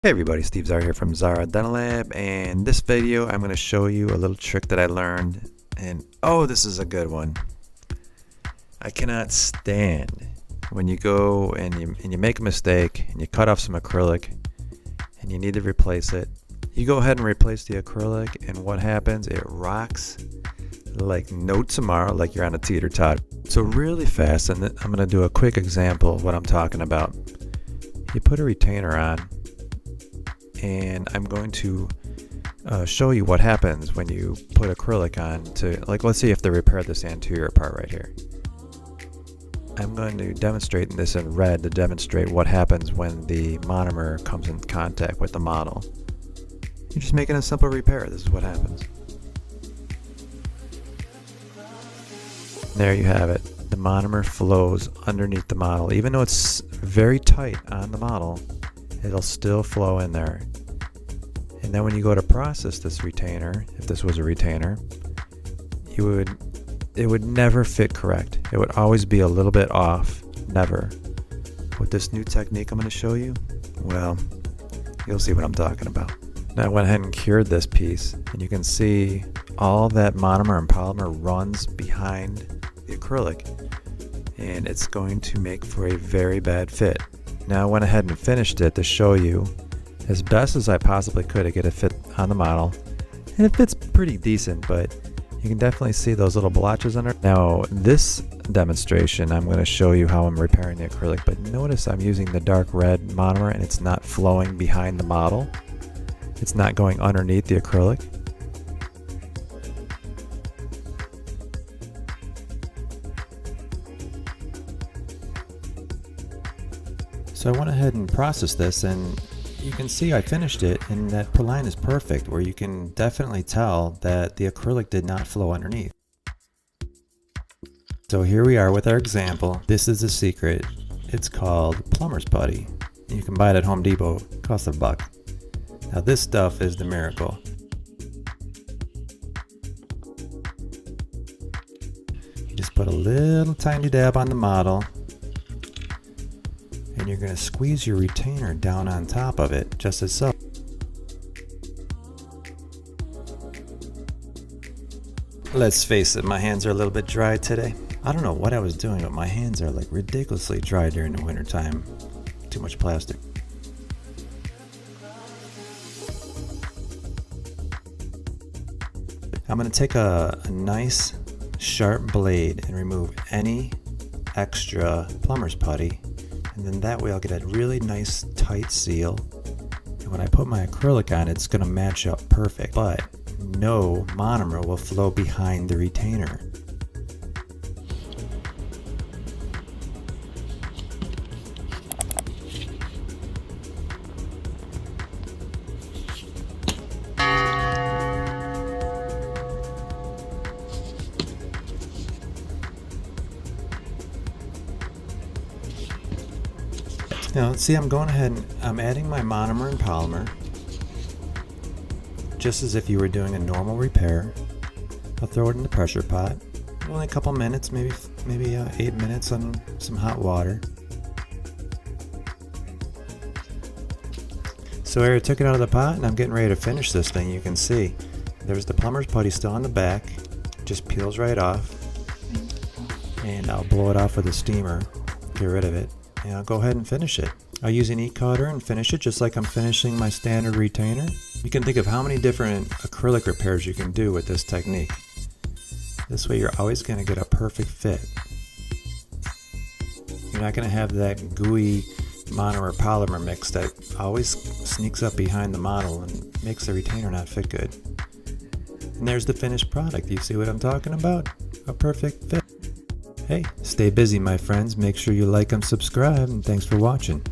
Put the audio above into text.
Hey everybody, Steve Szara here from Szara Dental Lab, and in this video I'm going to show you a little trick that I learned, and oh, this is a good one. I cannot stand when you go and you make a mistake and you cut off some acrylic and you need to replace it. You go ahead and replace the acrylic, and what happens? It rocks like no tomorrow, like you're on a teeter-tot. So really fast, and I'm going to do a quick example of what I'm talking about. You put a retainer on, and I'm going to show you what happens when you put acrylic on to, like, let's say you have to repair this anterior part right here. I'm going to demonstrate this in red to demonstrate what happens when the monomer comes in contact with the model. You're just making a simple repair. This is what happens. There you have it. The monomer flows underneath the model. Even though it's very tight on the model, it'll still flow in there. And then when you go to process this retainer, if this was a retainer, it would never fit correct. It would always be a little bit off, never. With this new technique I'm going to show you, well, you'll see what I'm talking about. Now I went ahead and cured this piece, and you can see all that monomer and polymer runs behind the acrylic, and it's going to make for a very bad fit. Now I went ahead and finished it to show you as best as I possibly could to get it fit on the model, and it fits pretty decent, but you can definitely see those little blotches under. Now this demonstration I'm going to show you how I'm repairing the acrylic, but notice I'm using the dark red monomer and it's not flowing behind the model. It's not going underneath the acrylic. So I went ahead and processed this, and you can see I finished it, and that per line is perfect, where you can definitely tell that the acrylic did not flow underneath. So here we are with our example. This is the secret. It's called plumber's putty. You can buy it at Home Depot. It costs $1. Now this stuff is the miracle. You just put a little tiny dab on the model, and you're going to squeeze your retainer down on top of it, just as so. Let's face it, my hands are a little bit dry today. I don't know what I was doing, but my hands are like ridiculously dry during the winter time. Too much plastic. I'm going to take a nice sharp blade and remove any extra plumber's putty. And then that way I'll get a really nice tight seal. And when I put my acrylic on, it's going to match up perfect. But no monomer will flow behind the retainer. Now let's see, I'm going ahead and I'm adding my monomer and polymer, just as if you were doing a normal repair. I'll throw it in the pressure pot. Only a couple minutes, maybe 8 minutes on some hot water. So I took it out of the pot, and I'm getting ready to finish this thing. You can see there's the plumber's putty still on the back, just peels right off, and I'll blow it off with a steamer, get rid of it. And I'll go ahead and finish it. I'll use an e-cutter and finish it just like I'm finishing my standard retainer. You can think of how many different acrylic repairs you can do with this technique. This way you're always going to get a perfect fit. You're not going to have that gooey monomer polymer mix that always sneaks up behind the model and makes the retainer not fit good. And there's the finished product. You see what I'm talking about? A perfect fit. Hey, stay busy, my friends. Make sure you like and subscribe, and thanks for watching.